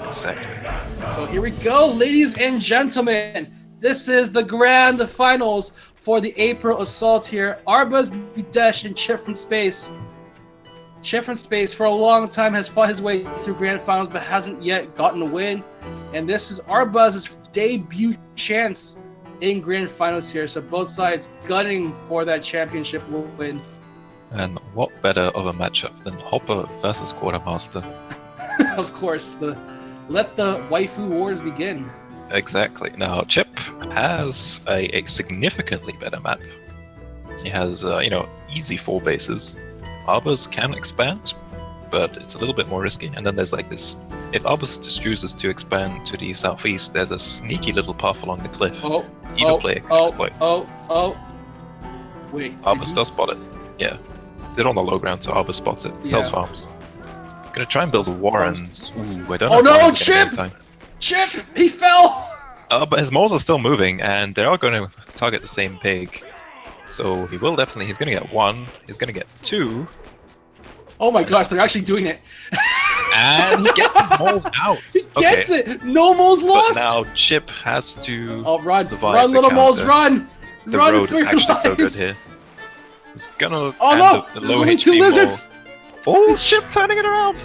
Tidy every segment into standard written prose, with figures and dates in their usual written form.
Exactly. So here we go, ladies and gentlemen. This is the grand finals for the April Assault here. ArbuzBudesh and ChipFromSpace. ChipFromSpace for a long time has fought his way through grand finals but hasn't yet gotten a win. And this is Arbuz's debut chance in grand finals here. So both sides gunning for that championship win. And what better of a matchup than Hopper versus Quartermaster? Of course, let the waifu wars begin. Exactly. Now, Chip has a significantly better map. He has, easy 4 bases. Arbuz can expand, but it's a little bit more risky. And then there's like this, if Arbuz just chooses to expand to the southeast, there's a sneaky little path along the cliff. Either player can exploit. Wait. Arbuz does spot it. Yeah. They're on the low ground, so Arbuz spots it. Sells farms. Gonna try and build warrens. Ooh, I don't know. Oh no, Chip! Chip! He fell! But his moles are still moving, and they are going to target the same pig. So he will definitely, he's going to get 1, he's going to get 2. Oh my gosh, they're actually doing it. And he gets his moles out. He gets it! No moles lost! But now Chip has to survive run, little moles, run! The run road is actually so good here. He's gonna the low only HP 2 lizards! Oh, Chip turning it around!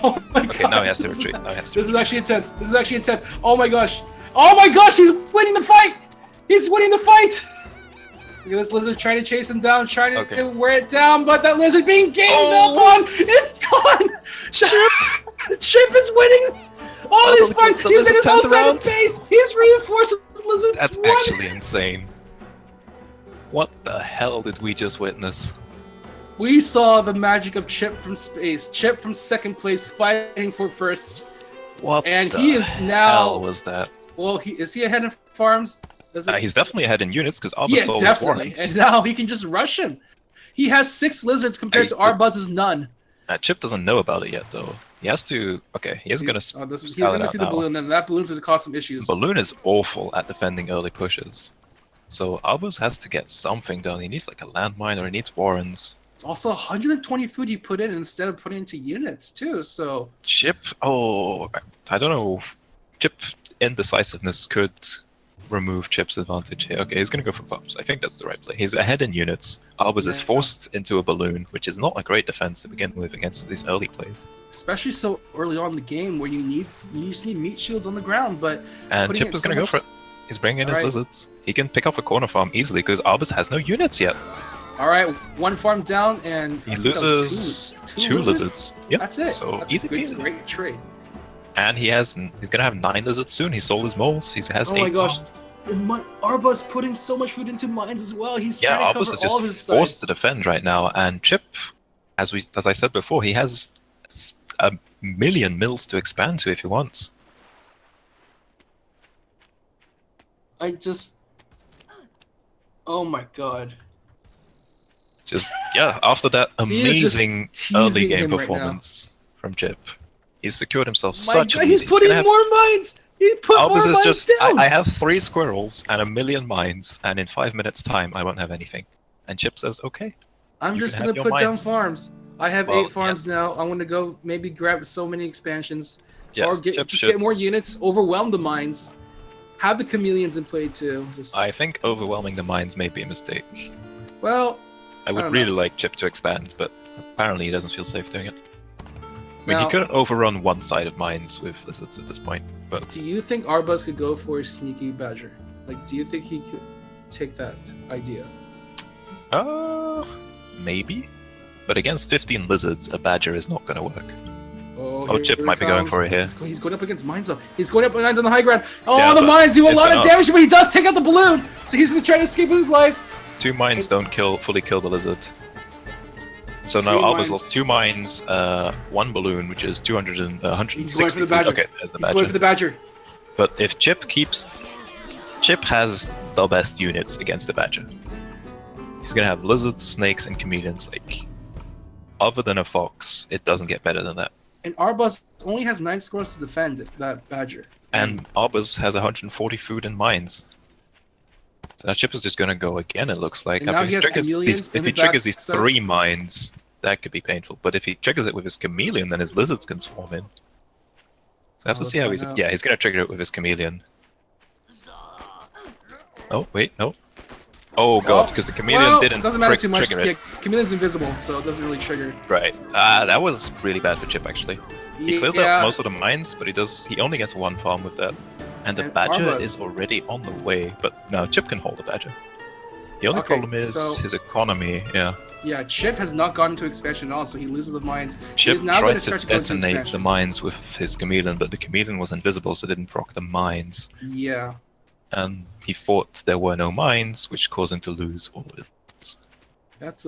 Oh my god. Okay, now he has to retreat. This is actually intense. This is actually intense. Oh my gosh. Oh my gosh, he's winning the fight! He's winning the fight! Look at this lizard trying to chase him down, trying to wear it down, but that lizard being gamed up on! It's gone! Chip is winning! Oh, he's fine! He's in his outside of base! He's reinforced with lizards! That's actually insane. What the hell did we just witness? We saw the magic of ChipFromSpace. Chip from second place fighting for first. What and the he is now hell was that? Well, is he ahead in farms? He's definitely ahead in units because Arbuz sold his warnings. And now he can just rush him. He has 6 lizards compared to Arbuz's none. Chip doesn't know about it yet, though. He has to. Okay, he is going to. He's going to see the balloon, and that balloon's going to cause some issues. Balloon is awful at defending early pushes. So Arbuz has to get something done. He needs like a landmine or he needs warrens. It's also 120 food you put in instead of putting into units, too, so... Chip, I don't know. Chip indecisiveness could remove Chip's advantage here. Okay, he's going to go for farms. I think that's the right play. He's ahead in units. Arbuz is forced into a balloon, which is not a great defense to begin with against these early plays. Especially so early on in the game where you just need meat shields on the ground, but... And Chip is going to go for it. He's bringing in his lizards. He can pick up a corner farm easily because Arbuz has no units yet. Alright, 1 farm down, and he loses 2 lizards. Yep. That's it. So that's easy peasy. peasy. Great trade. And he's gonna have 9 lizards soon. He sold his moles. He has 8. Oh my gosh. Arbuz putting so much food into mines as well. He's trying to cover Arbuz is all of his just forced sides. to defend right now, and Chip, as I said before, he has a million mills to expand to if he wants. Oh my god. After that amazing early game performance from Chip, he's secured himself such a lead. He's putting more mines! He put more mines down! I have 3 squirrels and a million mines, and in 5 minutes time I won't have anything. And Chip says, okay. I'm just gonna put down farms. I have 8 farms now. I'm gonna go maybe grab so many expansions. Or get more units, overwhelm the mines. Have the chameleons in play too. I think overwhelming the mines may be a mistake. Well, I would really like Chip to expand, but apparently he doesn't feel safe doing it. I mean, he couldn't overrun one side of mines with lizards at this point, but... Do you think Arbuz could go for a sneaky badger? Like, do you think he could take that idea? Maybe. But against 15 lizards, a badger is not going to work. Oh, Chip might be going for it here. He's going up against mines, though. He's going up against mines on the high ground. Oh, the mines do a lot of damage, but he does take out the balloon! So he's going to try to escape with his life. 2 mines don't fully kill the lizard. So now Arbuz lost 2 mines, 1 balloon, which is 160. He's going for the badger. Okay, there's the badger. He's going for the badger. But if Chip has the best units against the badger. He's going to have lizards, snakes, and chameleons. Like, other than a fox, it doesn't get better than that. And Arbuz only has 9 scores to defend that badger. And Arbuz has 140 food and mines. So now Chip is just going to go again, it looks like. If he triggers these 3 mines, that could be painful. But if he triggers it with his chameleon, then his lizards can swarm in. So I have to see how he's. Yeah, he's gonna trigger it with his chameleon. Oh wait, no. Oh god, because the chameleon didn't doesn't matter too much. trigger it. Yeah, chameleon's invisible, so it doesn't really trigger. Right. That was really bad for Chip actually. He clears out most of the mines, but he only gets one farm with that. And the badger is already on the way, but no, Chip can hold the badger. The only problem is his economy, yeah. Yeah, Chip has not gotten to expansion at all, so he loses the mines. Chip tried to detonate the mines with his chameleon, but the chameleon was invisible, so it didn't proc the mines. Yeah. And he thought there were no mines, which caused him to lose all his mines. That's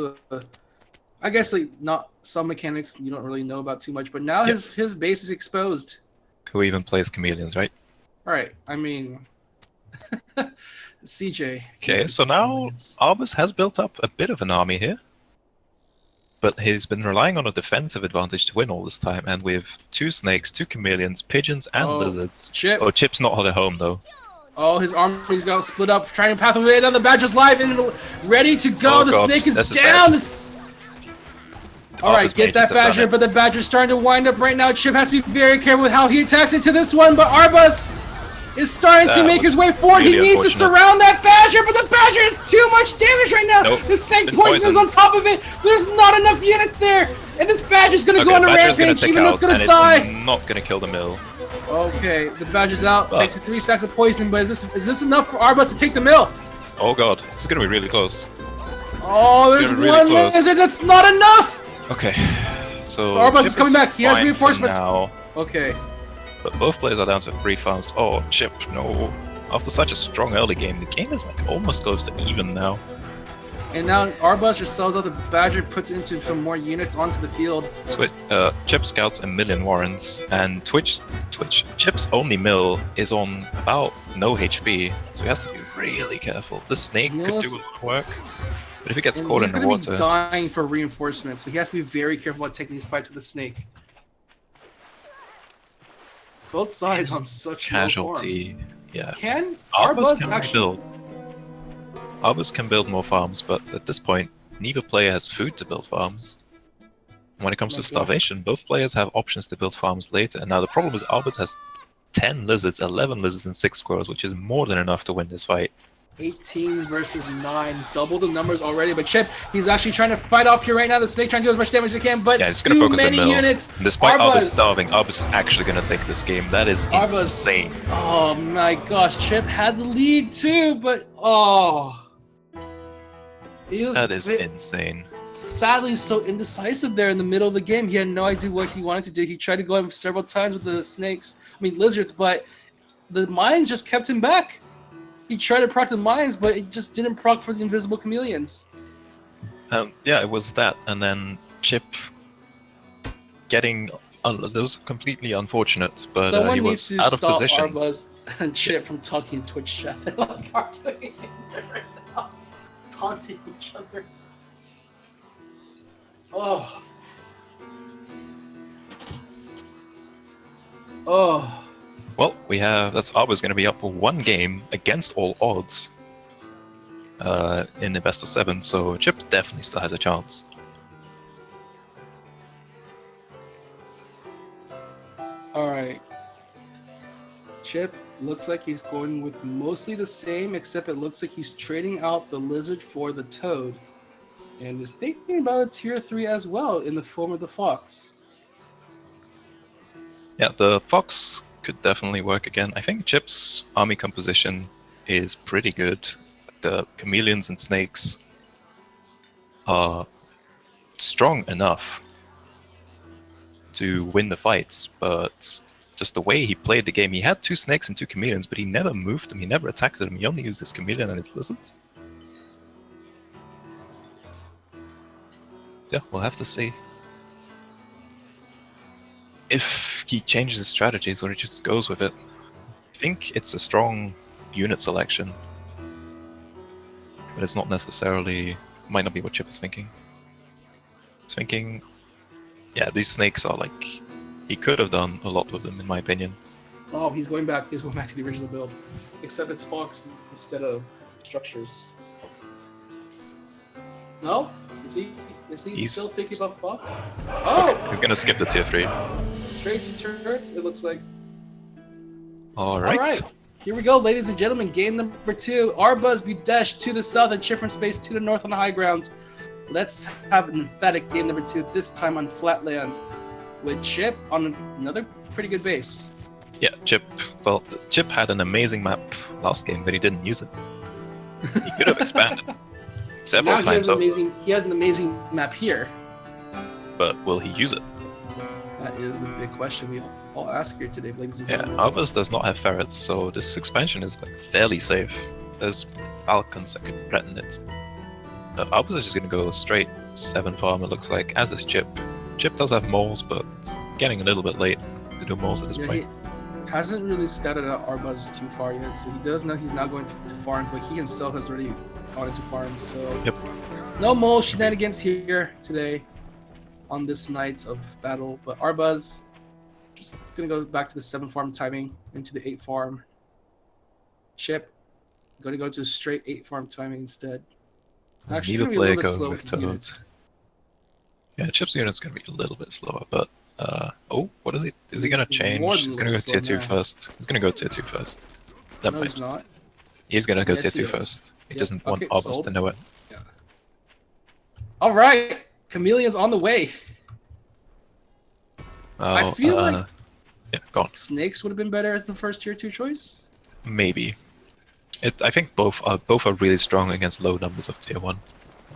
I guess like not some mechanics you don't really know about too much, but now his base is exposed. Who even plays chameleons, right? Alright, I mean CJ. Okay, so now Arbuz has built up a bit of an army here. But he's been relying on a defensive advantage to win all this time, and with 2 snakes, 2 chameleons, pigeons, and lizards. Chip. Oh, Chip's not at home though. Oh, his army's got split up, trying to path away. Now the badger's live and ready to go. The snake is down. Alright, get that badger, but the badger's starting to wind up right now. Chip has to be very careful with how he attacks into this one, but Arbuz is starting to make his way forward. He needs to surround that badger, but the badger is too much damage right now. The snake poison is on top of it. There's not enough units there, and this badger's gonna go on a rampage, even though it's gonna die. It's not gonna kill the mill. Okay, the badger's out. Takes 3 stacks of poison, but is this enough for Arbuz to take the mill? Oh god, this is gonna be really close. Oh, there's one lizard. That's not enough. Okay, so Arbuz is coming back. He has reinforcements now. Okay. But both players are down to 3 farms. Oh, Chip, no. After such a strong early game, the game is like almost close to even now. And now Arbuz just sells out the badger, puts into some more units onto the field. Chip scouts a million warrants, and Chip's only mill is on about no HP, so he has to be really careful. The snake could do a lot of work, but if he gets caught in the water... He's going to be dying for reinforcements, so he has to be very careful about taking these fights with the snake. Both sides on such casualty. Yeah. Can Arbuz actually build? Arbuz can build more farms, but at this point, neither player has food to build farms. When it comes to starvation, both players have options to build farms later. And now the problem is Arbuz has 10 lizards, 11 lizards, and 6 squirrels, which is more than enough to win this fight. 18 versus 9, double the numbers already. But Chip, he's actually trying to fight off here right now. The snake trying to do as much damage as he can, but it's too many units. Despite Arbuz starving, Arbuz is actually going to take this game. That is insane. Oh my gosh, Chip had the lead too, but that is insane. Sadly, so indecisive there in the middle of the game. He had no idea what he wanted to do. He tried to go in several times with the lizards, but the mines just kept him back. He tried to proc the mines, but it just didn't proc for the invisible chameleons. Yeah, it was that, and then Chip getting... that was completely unfortunate, but he was out of position. Someone needs to stop Arbuz and Chip from talking in Twitch chat. They're like arguing right now, taunting each other. Oh. Well, that's Arbuz going to be up for 1 game against all odds in the best of 7, so Chip definitely still has a chance. Alright. Chip looks like he's going with mostly the same, except it looks like he's trading out the lizard for the toad. And is thinking about a tier 3 as well in the form of the fox. Yeah, the fox could definitely work again. I think Chip's army composition is pretty good. The chameleons and snakes are strong enough to win the fights, but just the way he played the game, he had 2 snakes and 2 chameleons, but he never moved them, he never attacked them, he only used his chameleon and his lizards. Yeah, we'll have to see if he changes his strategies or he just goes with it. I think it's a strong unit selection, but it's not necessarily... might not be what Chip is thinking. He's thinking... yeah, these snakes are like... he could have done a lot with them, in my opinion. Oh, he's going back to the original build. Except it's fox instead of structures. No? Is he still thinking about fox? Oh! He's gonna skip the tier 3. Straight to turrets, it looks like. All right. Here we go, ladies and gentlemen. Game number 2. ArbuzBudesh to the south and ChipFromSpace to the north on the high ground. Let's have an emphatic game number 2, this time on flat land, with Chip on another pretty good base. Yeah, Chip. Well, Chip had an amazing map last game, but he didn't use it. He could have expanded several Now times. He has an amazing map here. But will he use it? That is the big question we all ask here today, ladies and Yeah, gentlemen. Arbuz does not have ferrets, so this expansion is like fairly safe. There's falcons that can threaten it. Arbuz is just going to go straight 7 farm, it looks like, as is Chip. Chip does have moles, but it's getting a little bit late to do moles at this point. He hasn't really scouted out Arbuz too far yet, so he does know he's now going to farm, but he himself has already gone into farm, so... Yep. No mole shenanigans here today on this night of battle, but Arbuz just going to go back to the 7 farm timing into the 8 farm. Chip going to go to straight 8 farm timing instead. Actually, Neither gonna be a player little bit goes slow with with his units. toads. Yeah, Chip's unit's going to be a little bit slower, but... oh, what is he? Is he going to change? More He's than going to go slow tier 2 now. first. He's going to go tier 2 first. Never No, mind. he's not. He's going to go Yes, tier he 2 is. first. He Yep, doesn't want okay, Arbuz sold. to know it. All right, Chameleon's on the way. I feel like yeah, go on. Snakes would have been better as the first tier 2 choice. Maybe. I think both are really strong against low numbers of tier 1.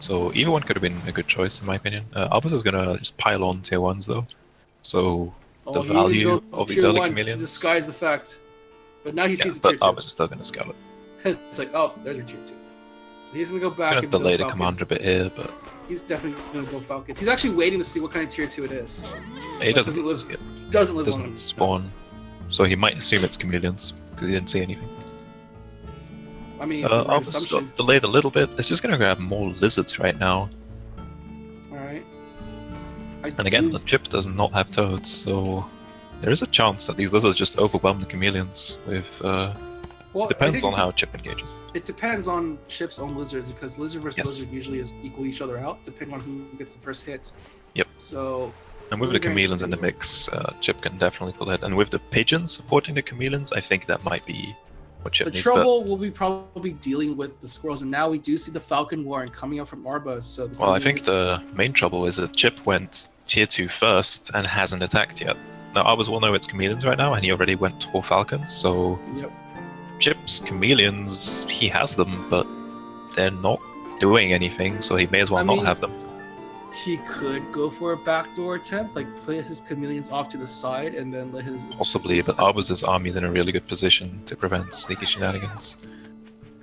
So either one could have been a good choice in my opinion. Arbuz is gonna just pile on tier 1s though. So the he didn't value go to of these tier early 1 chameleons. to disguise the fact. But now he Yeah, sees the tier but 2. Arbuz is still gonna scout it. It's like, oh, there's your tier 2. So he's gonna go back Gonna and go delay the Falcons. commander a bit here, but He's definitely gonna go Falcons. He's actually waiting to see what kind of tier 2 it is. he doesn't Doesn't live long doesn't enough. spawn. So he might assume it's chameleons because he didn't see anything. I mean, it's a right Arbuz assumption. got delayed a little bit. It's just gonna grab more lizards right now. All right. And again, the Chip does not have toads, so there is a chance that these lizards just overwhelm the chameleons with... well, depends on how Chip engages. It depends on Chip's own lizards, because lizard versus Yes. lizard usually equal each other out, depending on who gets the first hit. Yep. So... And with the very chameleons in the mix, Chip can definitely pull ahead. And with the pigeons supporting the chameleons, I think that might be what Chip The needs. trouble will be probably dealing with the squirrels, and now we do see the Falcon Warren coming up from Arbuz. So Well, I think the main trouble is that Chip went tier 2 first and hasn't attacked yet. Now, Arbuz will know it's chameleons right now, and he already went for falcons, so Yep. Chip's chameleons, he has them, but they're not doing anything, so he may as well I not mean, have them. He could go for a backdoor attempt, like put his chameleons off to the side and then let his... Possibly, but Arbuz's army is in a really good position to prevent sneaky shenanigans.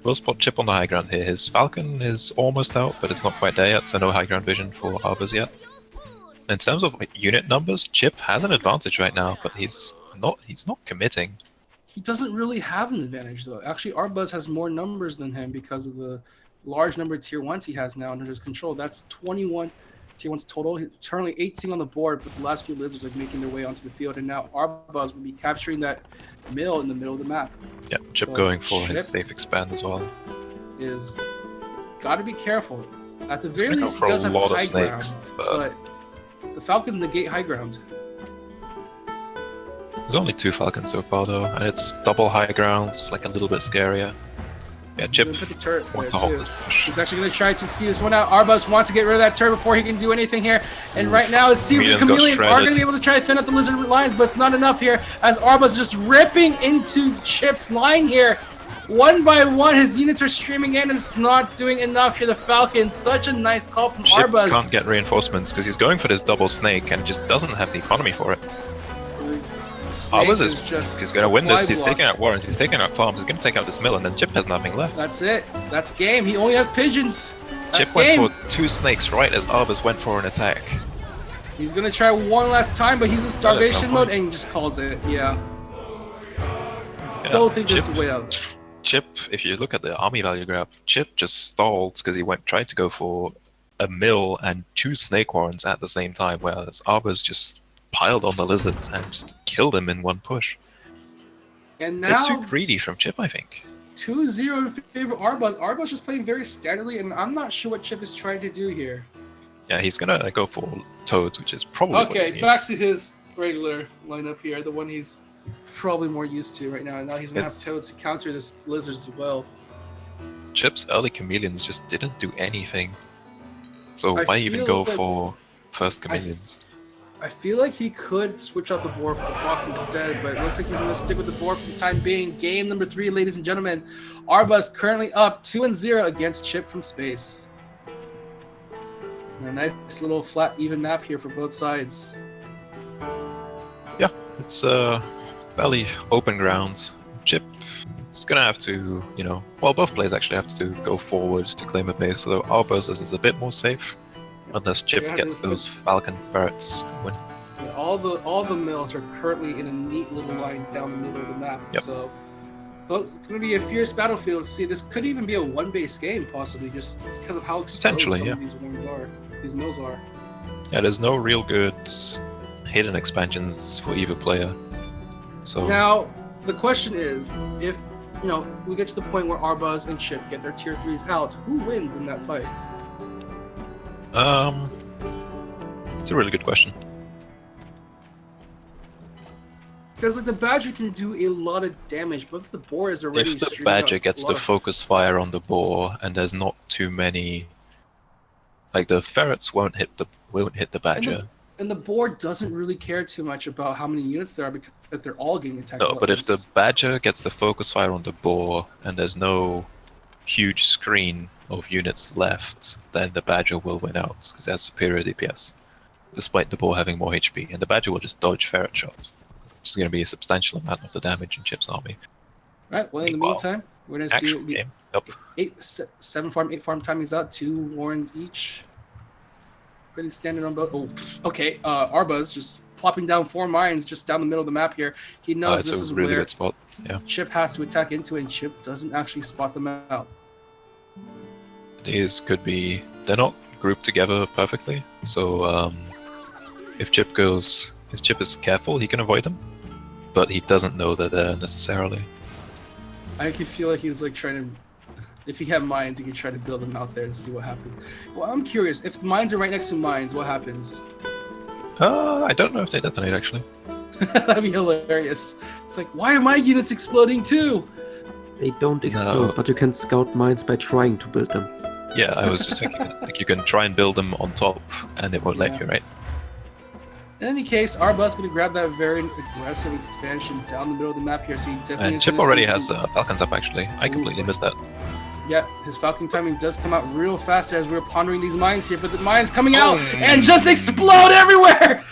We'll spot Chip on the high ground here. His Falcon is almost out, but it's not quite there yet, so no high ground vision for Arbuz yet. In terms of unit numbers, Chip has an advantage right now, but he's not committing. He doesn't really have an advantage, though. Actually, Arbuz has more numbers than him because of the large number of tier 1s he has now under his control. That's 21 tier 1s total. He's currently 18 on the board, but the last few lizards are making their way onto the field, and now Arbuz will be capturing that mill in the middle of the map. Yeah, Chip So going for Chip his safe expand as well. Is got to be careful. At the He's very gonna go least, for he a does have lot of high snakes, ground, but but the Falcons negate high ground. there's only 2 Falcons so far though, and it's double high ground, so it's like a little bit scarier. Yeah, Chip He's gonna put the turret wants to there, hold too. this push. He's actually going to try to see this one out. Arbuz wants to get rid of that turret before he can do anything here. And right now, it seems the Chameleons got Chameleons are going to shredded. be able to try to thin out the lizard lines, but it's not enough here as Arbuz is just ripping into Chip's line here. One by one, his units are streaming in, and it's not doing enough here. The Falcons, such a nice call from Chip Arbuz. can't get reinforcements because he's going for this double snake and just doesn't have the economy for it. Arbuz is just he's going to win this. supply He's taking blocked. out warrens. He's taking out farms. He's going to take out this mill, and then Chip has nothing left. That's it. That's game. He only has pigeons. That's Chip game. went for 2 snakes right as Arbuz went for an attack. He's going to try one last time, but he's in starvation no mode point. and just calls it. Yeah. Yeah, Don't think Chip, there's a way out. Chip, if you look at the army value graph, Chip just stalled because he tried to go for a mill and 2 snake warrens at the same time, whereas Arbuz just piled on the lizards and just killed him in one push. And They're now, too greedy from Chip, I think. 2-0 in favor of Arbuz. Arbuz just playing very steadily, and I'm not sure what Chip is trying to do here. Yeah, he's gonna go for toads, which is probably what he Okay, needs. back to his regular lineup here, the one he's probably more used to right now. And now he's gonna have toads to counter this lizards as well. Chip's early chameleons just didn't do anything. So why even feel go like- for first chameleons? I feel like he could switch out the board for the fox instead, but it looks like he's going to stick with the board for the time being. Game number 3, ladies and gentlemen. Arbuz currently up 2-0 against Chip from Space. And a nice little flat, even map here for both sides. Yeah, it's fairly open grounds. Chip is going to have to, you know, well, both players actually have to go forward to claim a base, although Arbuz is a bit more safe. Unless Chip gets those Falcon ferrets going. Yeah, all the mills are currently in a neat little line down the middle of the map. Yep. So, well, it's going to be a fierce battlefield. See, this could even be a one-base game, possibly, just because of how exposed some of these wings are. These mills are. Yeah, there's no real good hidden expansions for either player. So now the question is, if we get to the point where Arbuz and Chip get their tier 3s out, who wins in that fight? It's a really good question. Because like the Badger can do a lot of damage, but if the boar is already If the Badger gets to focus fire on the boar, and there's not too many, like the ferrets won't hit the Badger. And the boar doesn't really care too much about how many units there are because they're all getting attacked. No, but if the Badger gets the focus fire on the boar, and there's no huge screen of units left, then the Badger will win out because it has superior DPS, despite the boar having more HP, and the Badger will just dodge ferret shots, which is going to be a substantial amount of the damage in Chip's army. Right. Well, in the meantime, we're going to see the 7 farm, 8 farm timings out, 2 warrens each. Pretty standard on both. Oh, okay. Arbuz just plopping down 4 mines just down the middle of the map here. He knows this is really where good spot. Yeah. Chip has to attack into it, and Chip doesn't actually spot them out. These could be... they're not grouped together perfectly, so if Chip is careful, he can avoid them, but he doesn't know they're there necessarily. I can feel like he was like trying to... if he had mines, he could try to build them out there and see what happens. Well, I'm curious, if mines are right next to mines, what happens? I don't know if they detonate, actually. That'd be hilarious. It's like, why are my units exploding too? They don't explode, but you can scout mines by trying to build them. Yeah, I was just thinking that. Like, you can try and build them on top, and it won't let you, right? In any case, Arbuz going to grab that very aggressive expansion down the middle of the map here, so he definitely... And Chip already has Falcons up, actually. I completely missed that. Yeah, his Falcon timing does come out real fast as we're pondering these mines here, but the mines coming out and just explode everywhere!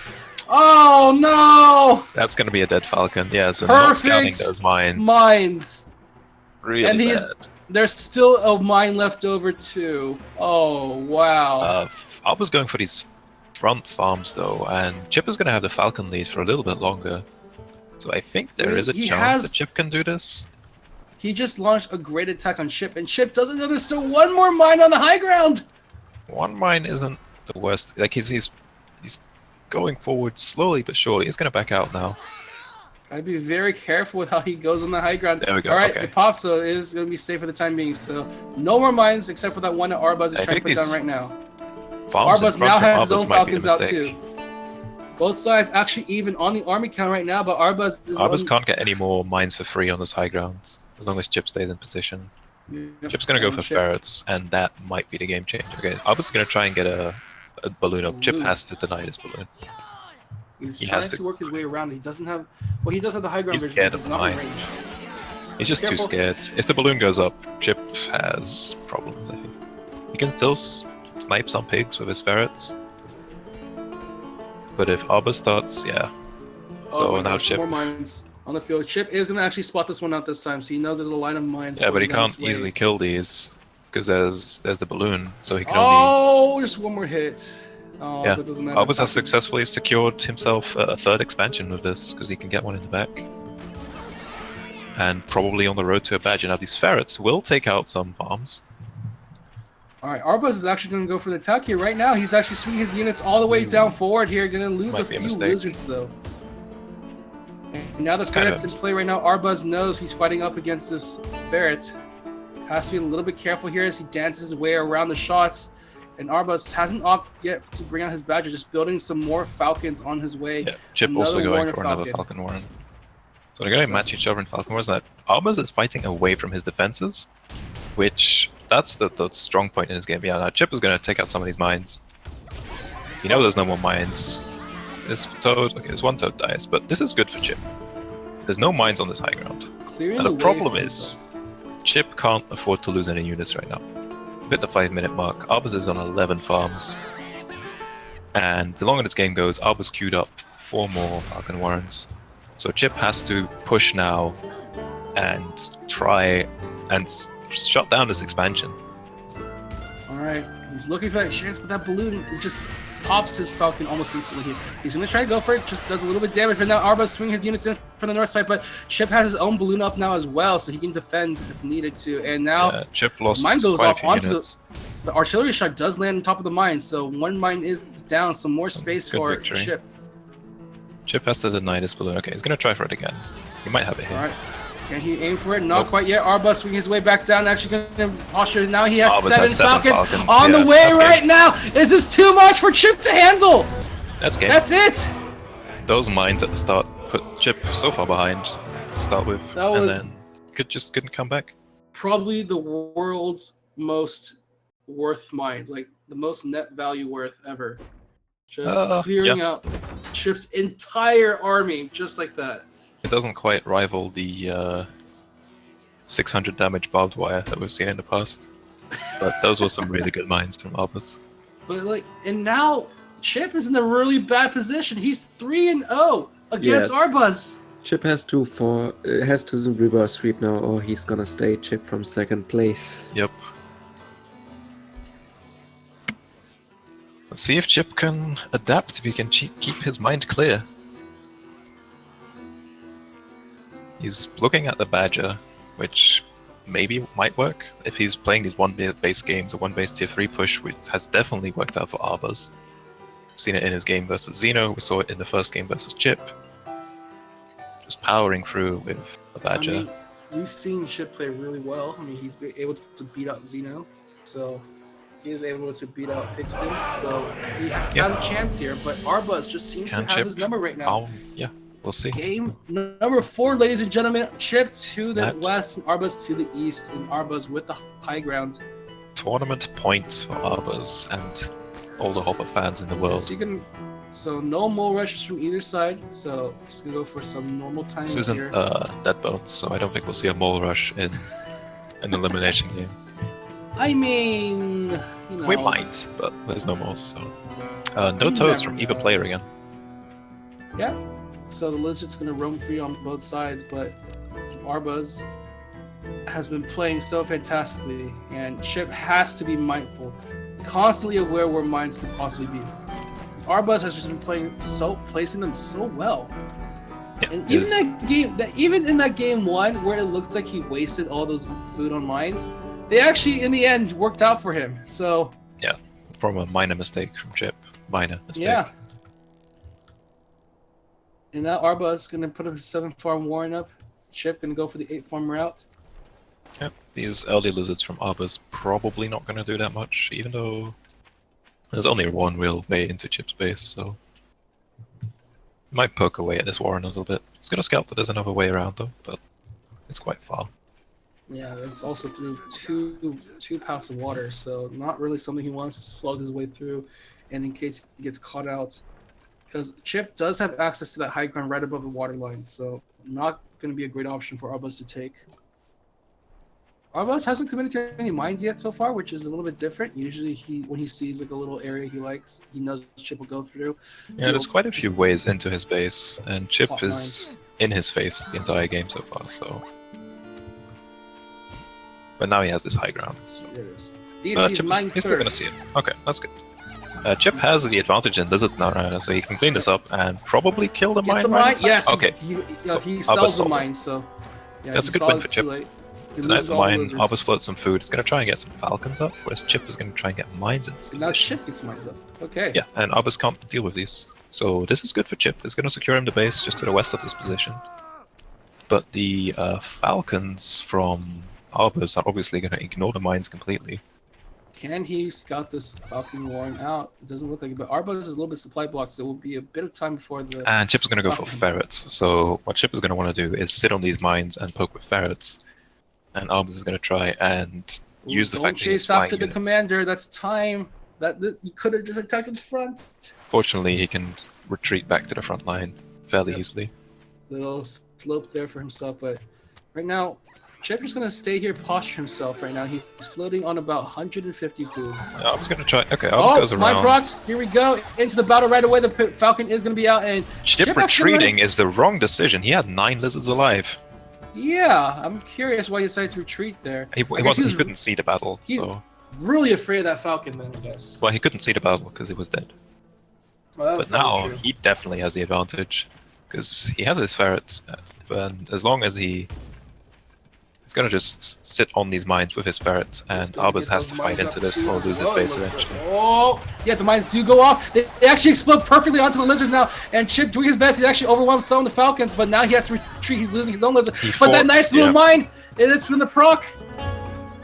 Oh, no! That's going to be a dead Falcon. Yeah, so Perfect not scouting those mines. Mines! Really and bad. There's still a mine left over, too. Oh, wow. I was going for these front farms, though, and Chip is going to have the Falcon lead for a little bit longer. So I think there is a chance that Chip can do this. He just launched a great attack on Chip, and Chip doesn't know there's still one more mine on the high ground! One mine isn't the worst. Like, he's going forward slowly but surely. He's going to back out now. Gotta be very careful with how he goes on the high ground. There we go. Alright, okay. it pops, so it is going to be safe for the time being. So, no more mines except for that one that Arbuz is trying to put down right now. Arbuz now has his own Falcons out too. Both sides actually even on the army count right now, but Arbuz can't get any more mines for free on this high ground, as long as Chip stays in position. Yep. Chip's going to go for ferrets, and that might be the game changer. Okay, Arbuz is going to try and get a balloon up. Chip has to deny this balloon. He's trying to work his way around. He doesn't have... well, he does have the high ground He's vision, scared but of he's not in mine. range. He's just too scared. If the balloon goes up, Chip has problems, I think. He can still snipe some pigs with his ferrets. But if Arbuz starts, yeah. So now Chip... more mines on the field. Chip is going to actually spot this one out this time, so he knows there's a line of mines. Yeah, but he can't easily kill these, because there's the balloon, so he can only... just one more hit. Oh, yeah, that doesn't matter. Arbuz has successfully secured himself a third expansion with this, because he can get one in the back. And probably on the road to a badge. Now these ferrets will take out some farms. Alright, Arbuz is actually going to go for the attack here. Right now, he's actually swinging his units all the way down forward here. Going to lose a few lizards, though. And now the ferret's in play right now. Arbuz knows he's fighting up against this ferret. Has to be a little bit careful here as he dances his way around the shots. And Arbuz hasn't opted yet to bring out his Badger, just building some more Falcons on his way. Yeah, Chip also going for another Falcon Warren. So they're going to match each other in Falcon Wars. That Arbuz is fighting away from his defenses, which that's the strong point in his game. Yeah, now Chip is going to take out some of these mines. You know there's no more mines. This Toad, okay, this one Toad dies, but this is good for Chip. There's no mines on this high ground. And the problem is, Chip can't afford to lose any units right now. We've hit the 5-minute mark. Arbuz is on 11 farms. And the longer this game goes, Arbuz queued up 4 more Falcon Warrens. So Chip has to push now and try and shut down this expansion. Alright, he's looking for that chance, but that balloon just pops his Falcon almost instantly here. He's going to try to go for it, just does a little bit of damage, but now Arbuz swinging his units in from the north side, but Chip has his own balloon up now as well, so he can defend if needed to. And now Chip lost mine goes quite off a few onto units. the artillery shot does land on top of the mine, so one mine is down, some more space for victory. Chip. Chip has to deny this balloon. Okay, he's going to try for it again. He might have it here. Alright. Can he aim for it? Not quite yet. Arbuz swinging his way back down. Actually going to posture. Now he has Arbuz 7 has Falcons on the way right now. Is this too much for Chip to handle? That's game. That's it. Those mines at the start put Chip so far behind to start with, and then couldn't come back. Probably the world's most worth mines, like the most net value worth ever. Just clearing out Chip's entire army, just like that. It doesn't quite rival the 600 damage barbed wire that we've seen in the past, but those were some really good mines from Arbuz. But and now Chip is in a really bad position. He's 3-0 against Arbuz. Chip has to do reverse sweep now, or he's gonna stay Chip from 2nd place. Yep. Let's see if Chip can adapt, if he can keep his mind clear. He's looking at the Badger, which maybe might work if he's playing these 1-base games, a 1-base tier 3 push, which has definitely worked out for Arbuz. Seen it in his game versus Xeno, we saw it in the first game versus Chip. Just powering through with the Badger. I mean, we've seen Chip play really well. I mean, he's been able to beat out Xeno, so he is able to beat out Pixton, so he has a chance here, but Arbuz just seems to have Chip his number right now. Yeah, we'll see. Game number 4, ladies and gentlemen. Chip to the west and Arbuz to the east, and Arbuz with the high ground. Tournament points for Arbuz and all the Hopper fans in the world. So no mole rushes from either side, so just gonna go for some normal time here. This isn't Dead Bones, so I don't think we'll see a mole rush in an elimination game. I mean, you know. We might, but there's no more, so... no toads from either player again. Yeah, so the Lizard's going to roam free on both sides, but Arbuz has been playing so fantastically, and Chip has to be mindful, constantly aware where mines could possibly be. Arbuz has just been placing them so well. Yeah, and even in that game 1, where it looked like he wasted all those food on mines, they actually, in the end, worked out for him. So yeah, from a minor mistake from Chip. Minor mistake. Yeah. And now Arbuz is going to put a 7-farm Warren up. Chip going to go for the 8-farm route. Yep, these early Lizards from Arbuz probably not going to do that much, even though there's only one real way into Chip's base, so... Might poke away at this Warren a little bit. It's going to scout that there's another way around, though, but it's quite far. Yeah, it's also through two paths of water, so not really something he wants to slug his way through, and in case he gets caught out. Because Chip does have access to that high ground right above the water line, so not going to be a great option for Arbuz to take. Arbuz hasn't committed to any mines yet so far, which is a little bit different. Usually when he sees like a little area he likes, he knows Chip will go through. Yeah, there's quite a few ways into his base, and Chip is in his face the entire game so far, so... But now he has this high ground, so... There it is. He's still gonna see it. Okay, that's good. Chip has the advantage in Lizards now, so he can clean this up and probably kill the mine. Yes, okay. He sells the mine, so... Yeah, that's a good win for Chip. Denies the mine, Arbuz floats some food, he's gonna try and get some Falcons up, whereas Chip is gonna try and get mines in this position. Now Chip gets mines up. Okay. Yeah, and Arbuz can't deal with these. So this is good for Chip. It's gonna secure him the base just to the west of this position. But the Falcons from Arbuz are obviously gonna ignore the mines completely. Can he scout this Falcon Warren out? It doesn't look like it, but Arbuz is a little bit supply blocked, so it will be a bit of time before the... And Chip's going to go for ferrets. So what Chip is going to want to do is sit on these mines and poke with ferrets. And Arbuz is going to try and use the fact that he's chase after the units. commander. That's time. You could have just attacked in front. Fortunately, he can retreat back to the front line fairly easily. Little slope there for himself, but right now, Chip is going to stay here, posture himself right now. He's floating on about 150 food. Arbuz going to try... Okay, Arbuz goes around. My Brock, here we go. Into the battle right away. The Falcon is going to be out, and Chip retreating is the wrong decision. He had 9 lizards alive. Yeah, I'm curious why he decided to retreat there. He couldn't see the battle, so... Really afraid of that Falcon then, I guess. Well, he couldn't see the battle because he was dead. Well, but now, he definitely has the advantage. Because he has his ferrets, and as long as he's going to just sit on these mines with his ferrets, and Arbuz has to fight into this or lose his base eventually. Oh, yeah, the mines do go off. They actually explode perfectly onto the lizards now, and Chip doing his best. He's actually overwhelmed some of the Falcons, but now he has to retreat. He's losing his own lizard. But that nice little mine, it is from the proc.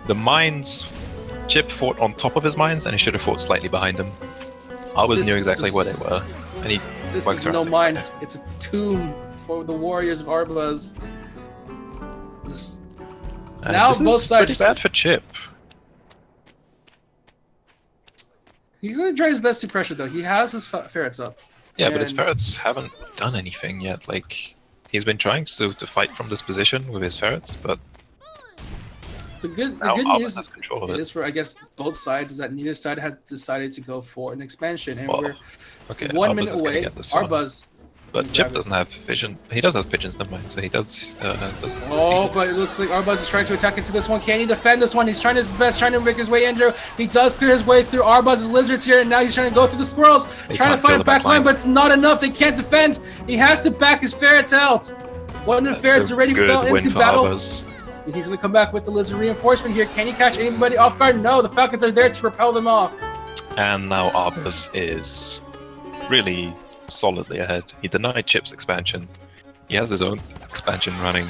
The mines, Chip fought on top of his mines, and he should have fought slightly behind them. Arbuz knew exactly where they were, and he This is no mine. It's a tomb for the warriors of Arbuz. Now this both is sides. pretty bad for Chip. He's gonna try his best to pressure though. He has his ferrets up. Yeah, but his ferrets haven't done anything yet. Like he's been trying to fight from this position with his ferrets, but the good news is for I guess both sides is that neither side has decided to go for an expansion, and we're 1 minute away. Arbuz. But Chip doesn't have vision. He does have pigeons, never mind. So he does. But it looks like Arbuz is trying to attack into this one. Can he defend this one? He's trying his best, trying to make his way in through. He does clear his way through Arbuz's lizards here, and now he's trying to go through the squirrels, trying to find a back line, but it's not enough. They can't defend. He has to back his ferrets out. One of the ferrets already fell into battle. Arbuz. He's going to come back with the lizard reinforcement here. Can he catch anybody off guard? No, the Falcons are there to repel them off. And now Arbuz is really solidly ahead. He denied Chip's expansion. He has his own expansion running.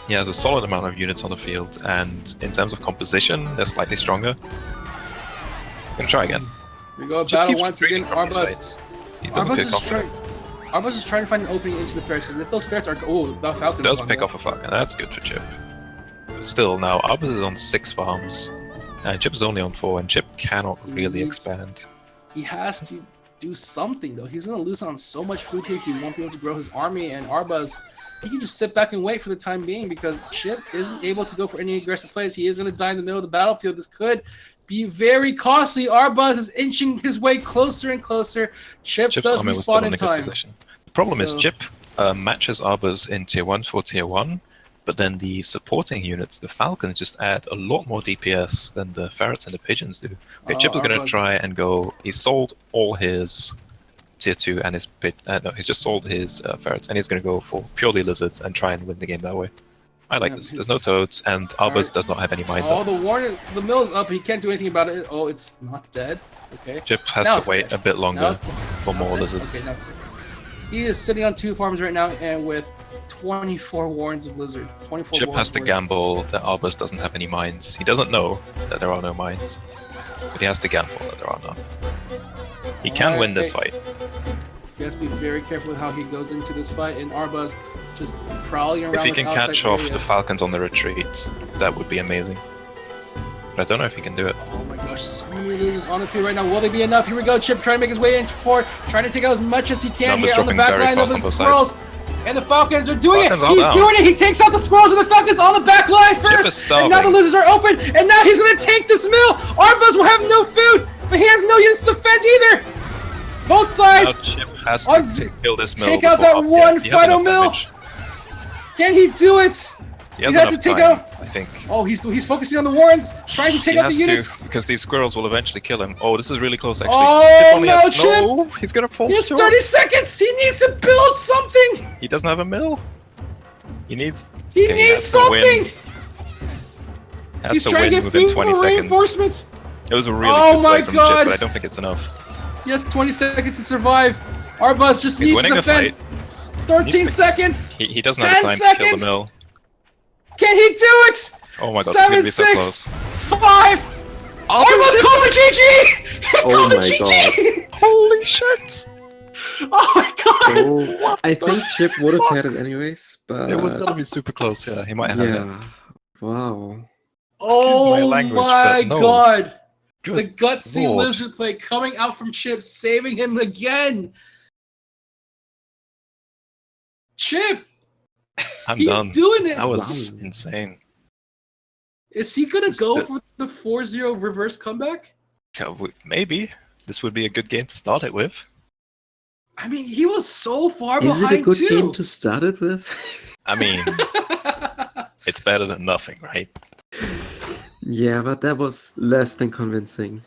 He has a solid amount of units on the field, and in terms of composition, they're slightly stronger. I'm gonna try again. Here we go, battle once again. Arbuz. He doesn't pick off. Arbuz is trying to find an opening into the ferrets, because if those ferrets are... the Falcon does pick off a Falcon. That's good for Chip. But still, now Arbuz is on 6 farms, and Chip is only on 4, and Chip cannot really expand. He has to do something though. He's gonna lose on so much food here. He won't be able to grow his army, and Arbuz, he can just sit back and wait for the time being because Chip isn't able to go for any aggressive plays. He is gonna die in the middle of the battlefield. This could be very costly. Arbuz is inching his way closer and closer. Chip's does respawn in time. The problem is Chip matches Arbuz in tier 1 for tier 1, but then the supporting units, the Falcons, just add a lot more DPS than the ferrets and the pigeons do. Okay, Chip is going to try and go... He sold all his tier 2 and his... no, he's just sold his ferrets, and he's going to go for purely lizards and try and win the game that way. I like this. There's no toads, and Arbuz does not have any mines up. The mill is up. He can't do anything about it. Oh, it's not dead. Okay. Chip has to wait a bit longer for more lizards. Okay, he is sitting on 2 farms right now, and with 24 warrens of lizard. 24 Chip has to gamble that Arbuz doesn't have any mines. He doesn't know that there are no mines, but he has to gamble that there are none. He can win this fight. He has to be very careful with how he goes into this fight, and Arbuz just prowling around. If he can catch off the Falcons on the retreat, that would be amazing. But I don't know if he can do it. Oh my gosh, so many losers on the field right now. Will they be enough? Here we go. Chip trying to make his way in forward, trying to take out as much as he can here on the back line of the squirrels. And the Falcons are doing it. He's doing it. He takes out the squirrels and the Falcons on the back line first. And now the lizards are open. And now he's going to take this mill. Arbuz will have no food, but he has no units to defend either. Both sides. Now Chip has to kill this mill. Take out that one final mill. Can he do it? He has to take out. I think. Oh, he's focusing on the warrens, trying to take out the units. Because these squirrels will eventually kill him. Oh, this is really close, actually. Oh, no, Chip! No, he's gonna fall short. He has 30 seconds! He needs to build something! He doesn't have a mill. He needs... He needs something! Has to win within 20 seconds. It was a really good play from Chip, but I don't think it's enough. He has 20 seconds to survive. Arbuz just needs to defend. 13 seconds! He doesn't have time to kill the mill. Can he do it? Oh my god, 7, this is gonna be 6, so close. 5, Arbuz calls for GG! Oh my GG! Holy shit! Oh my god! Oh, I think Chip would have had it anyways, but It was gonna be super close, yeah. He might have it. yeah. Wow. Excuse my Oh language, my but no. god! Good The gutsy lord. lizard play coming out from Chip, saving him again! Chip! I'm He's done. doing it! That was Wow. insane. Is he gonna Is go the- for the 4-0 reverse comeback? Yeah, maybe. This would be a good game to start it with. I mean, he was so far Is it behind a good too. game to start it with? I mean, it's better than nothing, right? Yeah, but that was less than convincing.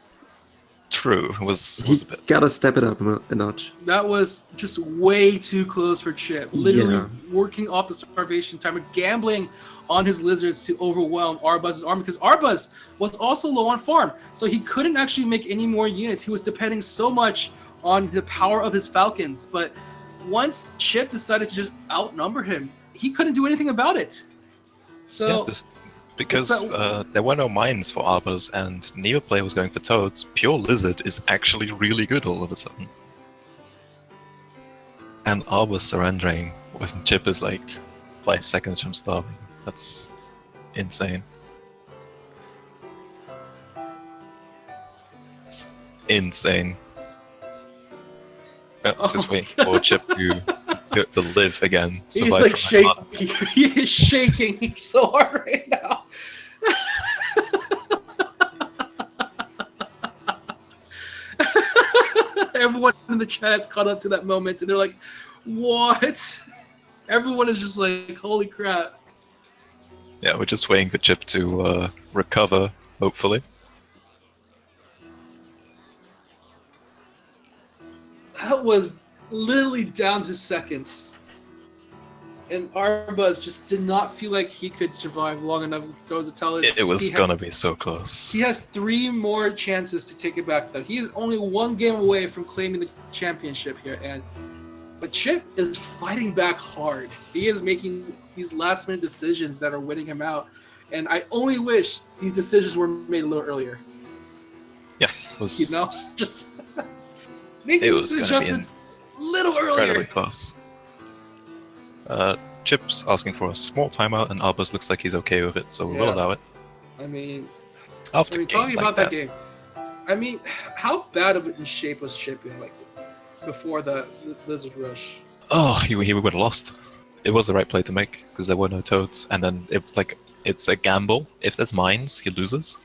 True. It was He a bit. gotta step it up a notch. That was just way too close for Chip. Literally Yeah. working off the starvation timer, gambling on his lizards to overwhelm Arbuz's army because Arbuz was also low on farm, so he couldn't actually make any more units. He was depending so much on the power of his falcons. But once Chip decided to just outnumber him, he couldn't do anything about it. So Yeah, just because What's that- there were no mines for Arbuz and neither player was going for toads, pure lizard is actually really good all of a sudden. And Arbuz surrendering when Chip is like 5 seconds from starving. That's insane. It's insane. Let's just Oh wait my for Chip to live again. he's survive like from that heart shaking. attack. He is shaking so hard right now. Everyone in the chat has caught up to that moment, and they're like, "What?" Everyone is just like, "Holy crap!" Yeah, we're just waiting for Chip to recover, hopefully. That was literally down to seconds. And Arbuz just did not feel like he could survive long enough to throw the tell. It was gonna be so close. He has 3 more chances to take it back, though. He is only 1 game away from claiming the championship here, but Chip is fighting back hard. He is making these last-minute decisions that are winning him out, and I only wish these decisions were made a little earlier. Yeah, it was You know, just make it these was gonna be adjustments a little incredibly earlier. close. Chip's asking for a small timeout, and Arbuz looks like he's okay with it, so we'll Yeah. allow it. I mean, After talking like about that game, I mean, how bad of in shape was Chip in, like, before the Lizard Rush? Oh, he would have lost. It was the right play to make because there were no toads, and then it's a gamble. If there's mines, he loses.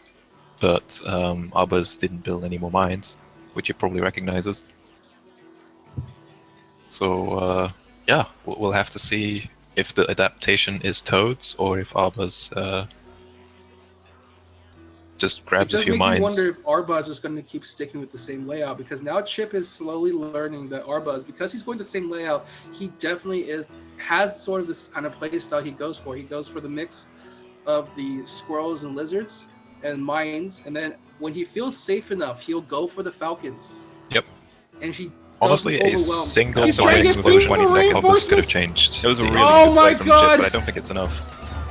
But Arbuz didn't build any more mines, which he probably recognizes. So yeah, we'll have to see if the adaptation is toads or if Arbuz just It grabs a does few make me mines. wonder if Arbuz is going to keep sticking with the same layout, because now Chip is slowly learning that Arbuz, because he's going the same layout, he definitely has sort of this kind of play style he goes for. He goes for the mix of the squirrels and lizards and mines, and then when he feels safe enough, he'll go for the falcons. Yep. And he Honestly, doesn't a overwhelm. single He's trying to swing get within food 20 for seconds could have reinforcements. changed. It was a really Oh good my play from God. Chip, but I don't think it's enough.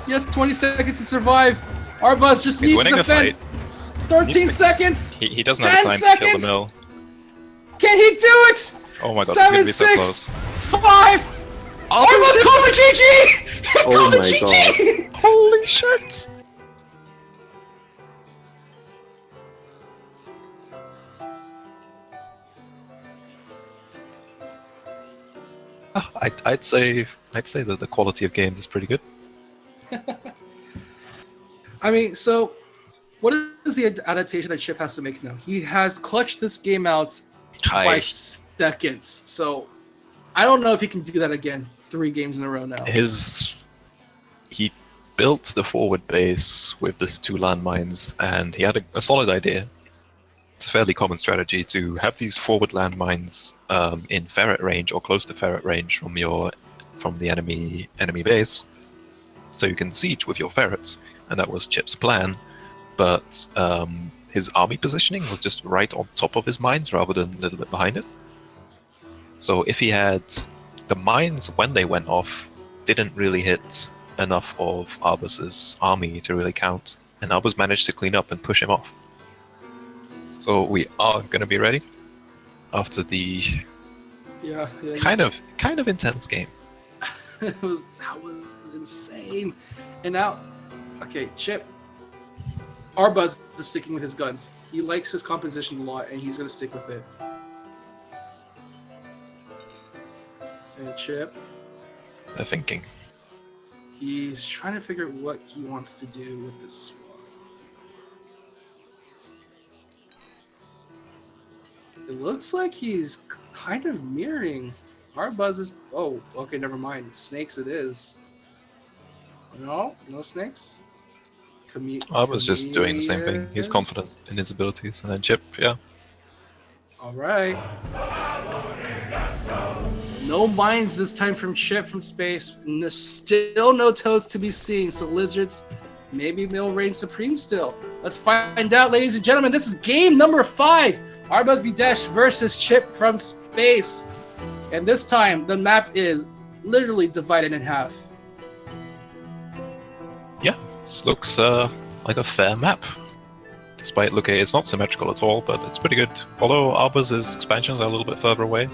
He has 20 seconds to survive. Arbuz just He's needs winning to the defend. fight. 13 Needs to- seconds. He doesn't 10 have time to kill the seconds. mill. Can he do it? Oh my god, it's gonna be so 7, close. 6, 5. Arbuz calls for GG. Oh Calls for my GG. Holy shit! I'd say that the quality of games is pretty good. I mean, so what is the adaptation that Chip has to make now? He has clutched this game out by seconds. So I don't know if he can do that again 3 games in a row now. He built the forward base with these 2 landmines, and he had a solid idea. It's a fairly common strategy to have these forward landmines in ferret range or close to ferret range from the enemy base, so you can siege with your ferrets, and that was Chip's plan. But his army positioning was just right on top of his mines rather than a little bit behind it. So if he had the mines when they went off didn't really hit enough of Arbuz's army to really count, and Arbuz managed to clean up and push him off. So we are gonna be ready after the Yeah, kind of intense game. that was insane. And now, okay, Chip. Arbuz is sticking with his guns. He likes his composition a lot, and he's gonna stick with it. And Chip, They're thinking. he's trying to figure out what he wants to do with this one. It looks like he's kind of mirroring Arbuz's. Oh, okay, never mind. Snakes it is. No snakes. Arbuz just doing the same thing. He's confident in his abilities, and then Chip, yeah. All right. No mines this time from Chip from space. Still no toads to be seen. So lizards, maybe they'll reign supreme still. Let's find out, ladies and gentlemen. This is game number 5. ArbuzBudesh versus Chip from space. And this time, the map is literally divided in half. Yeah, this looks like a fair map. Despite looking, it's not symmetrical at all, but it's pretty good. Although Arbuz's expansions are a little bit further away.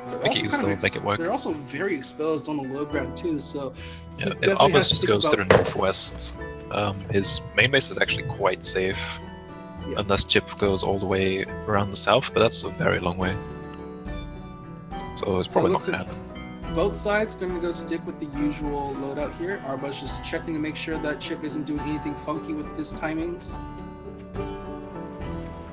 I think he can still make it work. They're also very exposed on the low ground too, so... Yeah, if Arbuz just goes to the northwest, his main base is actually quite safe. Yeah. Unless Chip goes all the way around the south, but that's a very long way. So it's probably not going to happen. Both sides going to go stick with the usual loadout here. Arbuz just checking to make sure that Chip isn't doing anything funky with his timings.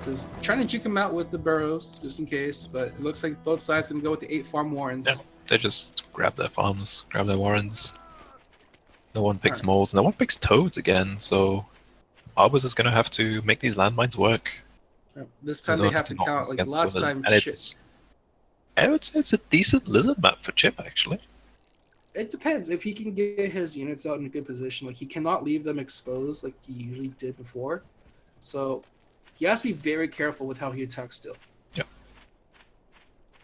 Just trying to juke him out with the burrows, just in case, but it looks like both sides going to go with the 8 farm warrens. Yeah, they just grab their farms, grab their warrens. No one picks moles, no one picks toads again, so Arbuz is going to have to make these landmines work. This time they have to count, like last time. And I would say it's a decent lizard map for Chip, actually. It depends. If he can get his units out in a good position, like he cannot leave them exposed like he usually did before. So he has to be very careful with how he attacks still. Yep.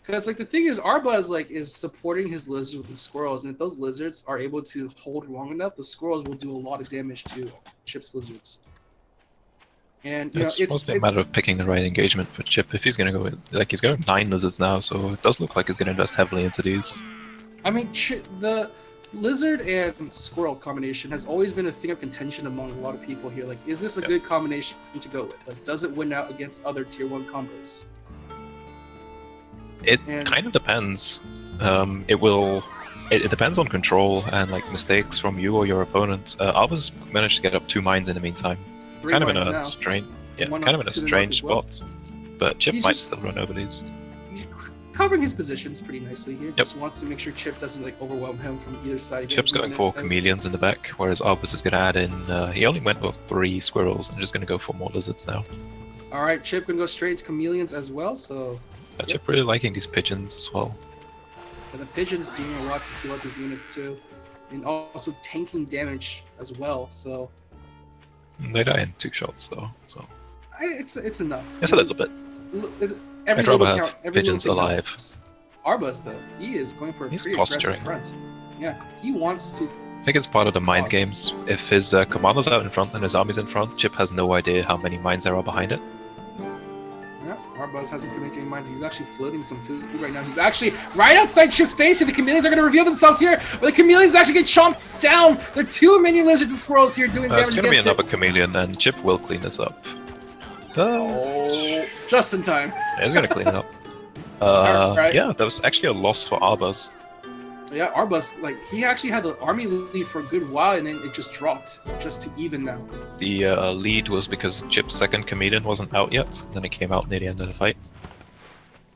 Because like the thing is, Arbuz is supporting his lizards with the squirrels, and if those lizards are able to hold long enough, the squirrels will do a lot of damage to Chip's lizards. And it's mostly a matter of picking the right engagement for Chip. If he's going to go, he's going 9 lizards now, so it does look like he's going to invest heavily into these. I mean, the lizard and squirrel combination has always been a thing of contention among a lot of people here. Like, is this a good combination to go with? Like, does it win out against other tier 1 combos? It kind of depends. It depends on control and mistakes from you or your opponent. Arbuz managed to get up 2 mines in the meantime. Kind of in a strange spot, but Chip might still run over these. He's covering his positions pretty nicely here. Just wants to make sure Chip doesn't overwhelm him from either side. Chip's going for chameleons in the back, whereas Arbuz is going to add in. He only went with 3 squirrels, and just going to go for more lizards now. All right, Chip going to go straight to chameleons as well. So Chip really liking these pigeons as well. And the pigeons doing a lot to heal up his units too, and also tanking damage as well. So. They die in 2 shots though, so it's enough. It's a little bit. I'd rather have pigeons alive. Arbuz though, he is going for a pretty aggressive front. Yeah, he wants to. I think it's part of the mind games. If his commander's out in front and his army's in front, Chip has no idea how many mines there are behind it. Yeah, Arbuz hasn't committed any mines. He's actually floating some food right now. He's actually right outside Chip's base, and the chameleons are going to reveal themselves here. But the chameleons actually get chomped down. There are too many lizards and squirrels here doing damage. It's going to be another chameleon, and Chip will clean this up. Just in time. Yeah, he's going to clean it up. Yeah, that was actually a loss for Arbuz. Yeah, Arbuz, he actually had the army lead for a good while, and then it just dropped, just to even now. The lead was because Chip's second chameleon wasn't out yet, then it came out near the end of the fight.